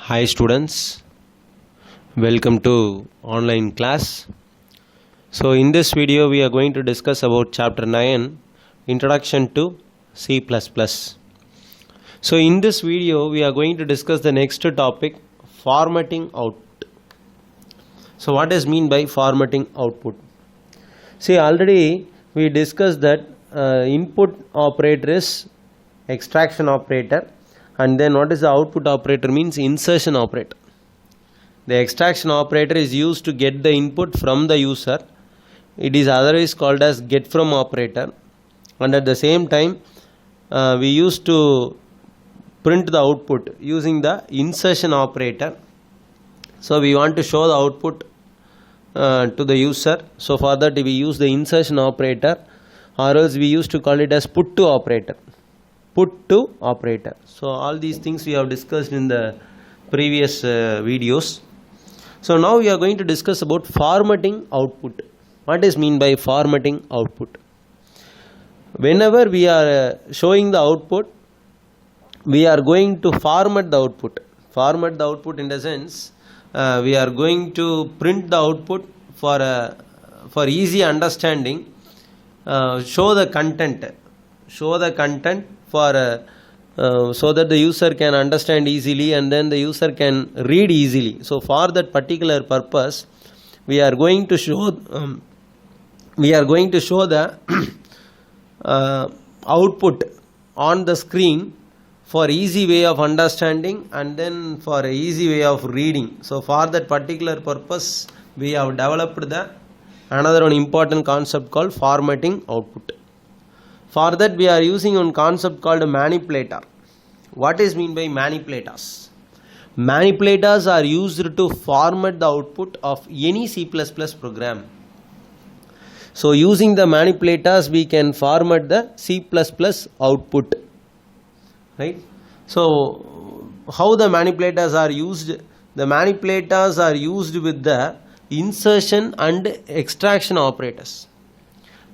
Hi students, welcome to online class. So in this video we are going to discuss about chapter 9, Introduction to C++. So in this video we are going to discuss the next topic, formatting output. So what is mean by formatting output? See, already we discussed that input operator is extraction operator, and then what is the output operator means insertion operator. The extraction operator is used to get the input from the user. It is otherwise called as get from operator, and at the same time we used to print the output using the insertion operator. So we want to show the output to the user, so for that we use the insertion operator, or else we used to call it as put to operator. So all these things we have discussed in the previous videos. So now we are going to discuss about formatting output. What is mean by formatting output? Whenever we are showing the output, we are going to format the output. Format the output in the sense we are going to print the output for easy understanding. Show the content for so that the user can understand easily, and then the user can read easily. So for that particular purpose we are going to show the output on the screen for easy way of understanding, and then for a easy way of reading. So for that particular purpose we have developed another one important concept called formatting output. For that we are using one concept called manipulator. What is mean by manipulators? Manipulators are used to format the output of any C++ program. So using the manipulators we can format the C++ output. Right? So how the manipulators are used? The manipulators are used with the insertion and extraction operators.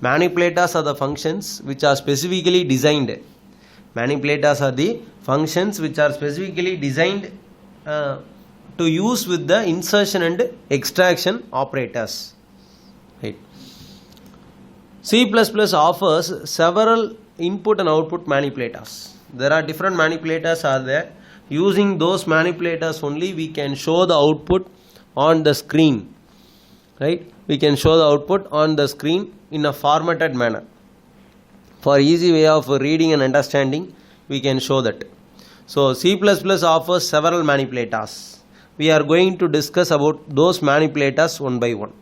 Manipulators are the functions which are specifically designed. Manipulators are the functions which are specifically designed to use with the insertion and extraction operators. Right. C++ offers several input and output manipulators. There are different manipulators are there. Using those manipulators only we can show the output on the screen. Right? We can show the output on the screen in a formatted manner. For easy way of reading and understanding we can show that. So C++ offers several manipulators. We are going to discuss about those manipulators one by one.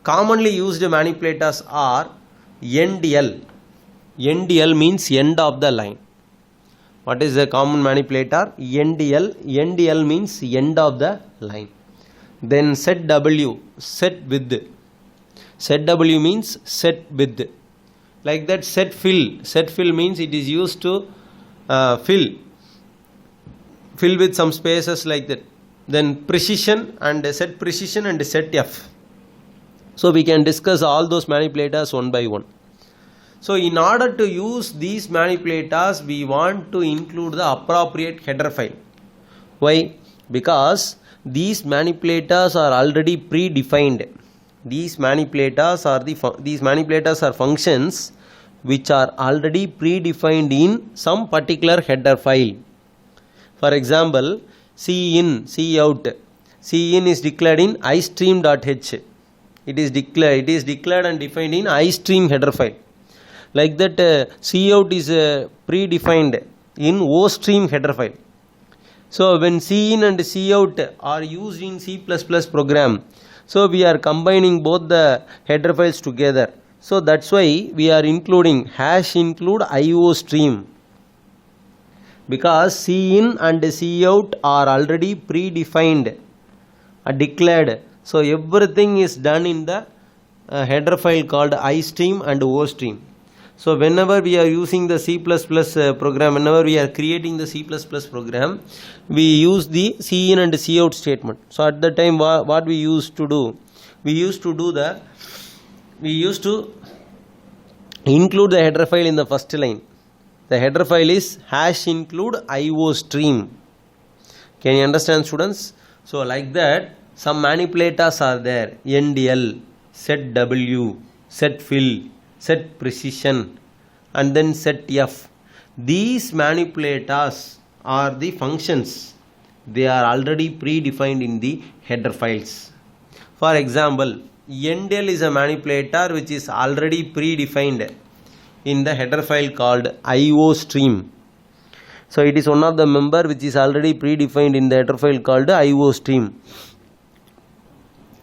Commonly used manipulators are NDL. NDL means end of the line. What is the common manipulator? NDL. NDL means end of the line. Then set W, set width. Set W means set width. Like that set fill. Set fill means it is used to fill with some spaces like that. Then precision and set precision and set F. So we can discuss all those manipulators one by one. So in order to use these manipulators we want to include the appropriate header file. Why? Because these manipulators are already predefined. These manipulators are functions which are already predefined in some particular header file. For example, cin, cout. Cin is declared in istream.h. It is declared and defined in istream header file. Like that cout is predefined in ostream header file. So when cin and cout are used in C++ program, so we are combining both the header files together. So that's why we are including #include iostream, because cin and cout are already predefined, declared. So everything is done in the header file called istream and ostream. So whenever we are using the C++ program, whenever we are creating the C++ program, we use the cin and cout statement. So at the time what we used to do? We used to include the header file in the first line. The header file is #include iostream. Can you understand, students? So like that, some manipulators are there: NDL, set W, set fill, set precision, and then set F. These manipulators are the functions. They are already predefined in the header files. For example, NDL is a manipulator which is already predefined in the header file called IO stream. So it is one of the member which is already predefined in the header file called IO stream.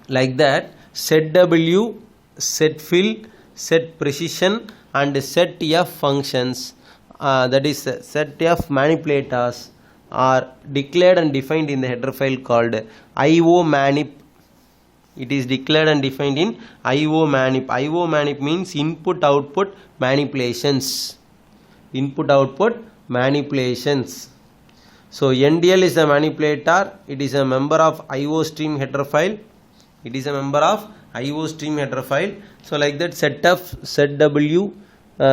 Like that, set W, set fill, set precision, and set F functions, that is set F manipulators, are declared and defined in the header file called IO manip. It is declared and defined in IO manip. IO manip means input output manipulations. Input output manipulations. So NDL is a manipulator. It is a member of IO stream header file. It is a member of IO stream header file. So like that, set F, set W,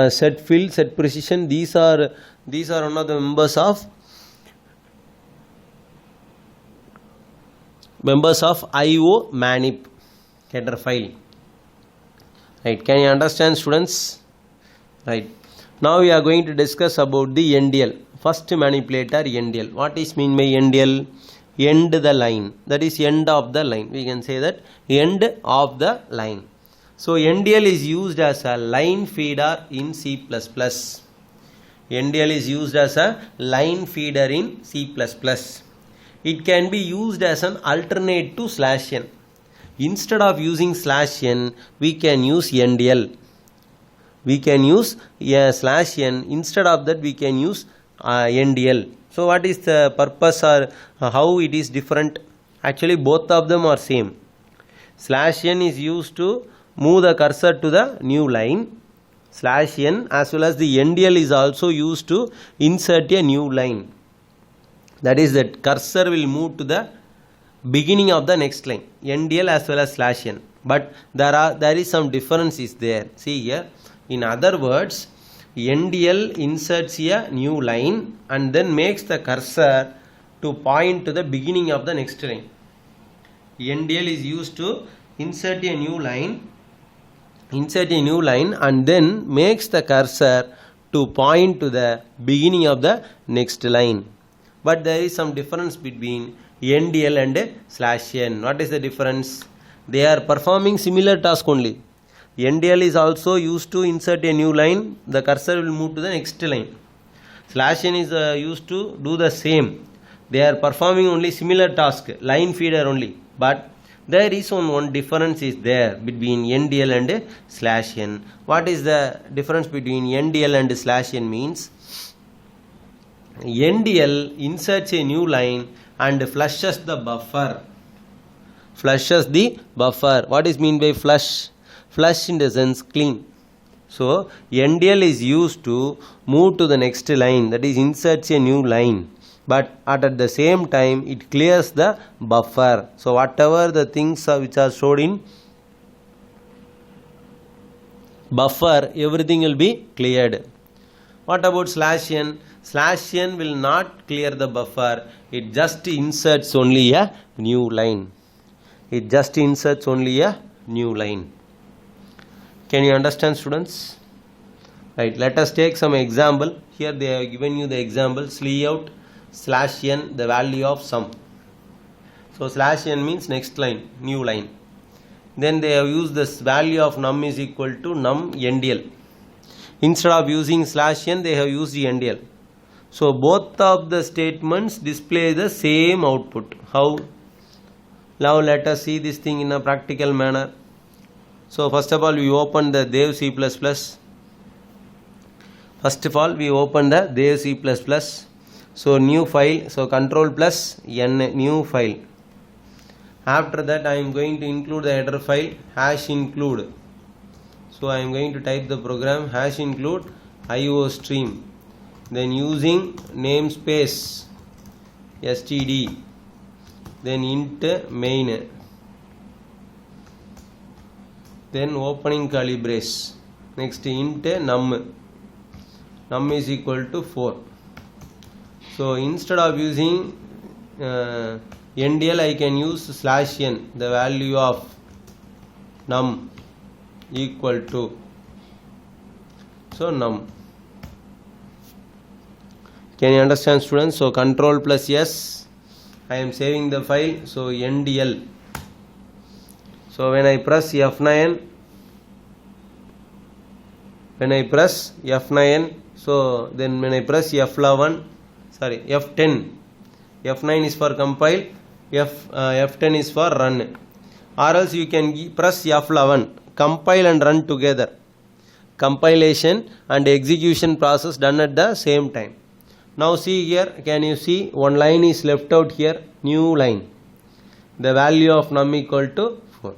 set fill, set precision, these are one of the members of IO manip header file. Right? Can you understand, students? Right. Now we are going to discuss about the NDL. First manipulator, NDL. What is mean by NDL? End the line. That is end of the line. We can say that end of the line. So NDL is used as a line feeder in C++. NDL is used as a line feeder in C++. It can be used as an alternate to /n. Instead of using /n, we can use NDL. We can use /n. Instead of that, we can use NDL. So what is the purpose or how it is different? Actually, both of them are same. /n is used to move the cursor to the new line. /n as well as the NDL is also used to insert a new line. That is that cursor will move to the beginning of the next line. NDL as well as /n. But there is some difference is there. See here. In other words, NDL inserts a new line and then makes the cursor to point to the beginning of the next line. NDL is used to insert a new line and then makes the cursor to point to the beginning of the next line. But there is some difference between NDL and /n. What is the difference? They are performing similar task only. NDL is also used to insert a new line. The cursor will move to the next line. /n is used to do the same. They are performing only similar task, line feeder only. But there is one difference is there between NDL and /n. What is the difference between NDL and /n means? NDL inserts a new line and flushes the buffer. Flushes the buffer. What is mean by flush? Flush in the sense clean. So NDL is used to move to the next line, that is inserts a new line, but at the same time it clears the buffer. So whatever the things which are stored in buffer, everything will be cleared. What about /n? /n will not clear the buffer. It just inserts only a new line. It just inserts only a new line. Can you understand, students? Right, let us take some example. Here they have given you the example. Layout /n, the value of sum. So /n means next line, new line. Then they have used this value of num is equal to num NDL. Instead of using /n, they have used the NDL. So both of the statements display the same output. How? Now let us see this thing in a practical manner. So first of all, we open the Dev C++. First of all, we open the Dev C++. So new file. So control plus N, new file. After that, I am going to include the header file #include. So I am going to type the program #include IO stream. Then using namespace std. Then int main. Then opening curly brace. Next int num. Num is equal to 4. So instead of using NDL I can use /n, the value of num equal to, so num. Can you understand, students? So control plus S, I am saving the file, so NDL. So when I press F9, so then when I press F11, sorry, F10, F9 is for compile, F10 is for run, or else you can press F11, compile and run together, compilation and execution process done at the same time. Now see here, can you see one line is left out here, new line, the value of num equal to 4.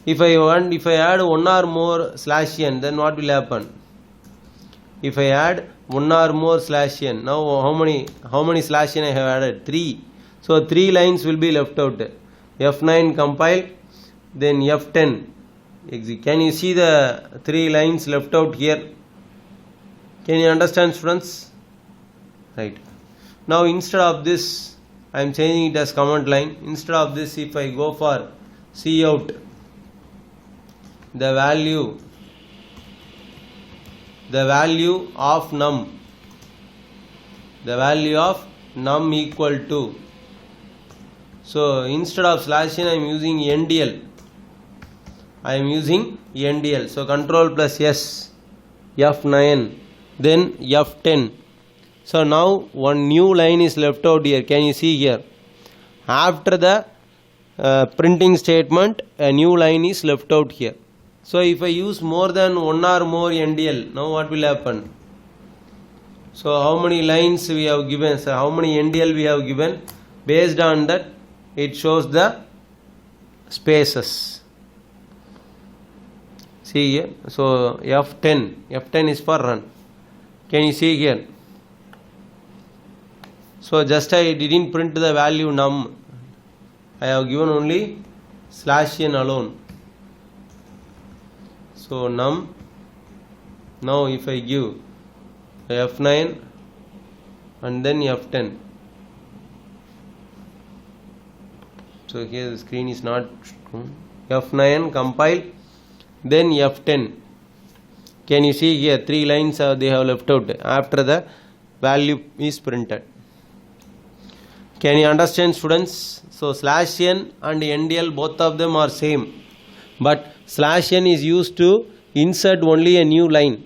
If I add one or more /n, then what will happen? If I add one or more /n, now how many /n I have added? 3. So 3 lines will be left out. F9 compile, then F10 execute. Can you see the 3 lines left out here? Can you understand, students? Right. Now instead of this, I am changing it as command line. Instead of this, if I go for cout, the value of num equal to, so instead of /n I am using NDL. So control plus S, F9, then F10. So now one new line is left out here. Can you see here? After the printing statement, a new line is left out here. So if I use more than one or more NDL, now what will happen? So how many lines we have given, so how many NDL we have given, based on that it shows the spaces. See here, so F10 is for run. Can you see here? So just I didn't print the value num, I have given only /n alone. So num, now if I give F9 and then F10, so here the screen is not, F9 compile, then F10. Can you see here 3 lines they have left out after the value is printed. Can you understand, students? So /n and NDL, both of them are same, but /n is used to insert only a new line,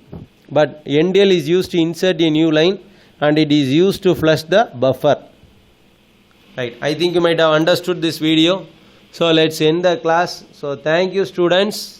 but NDL is used to insert a new line and it is used to flush the buffer. Right, I think you might have understood this video. So let's end the class. So thank you, students.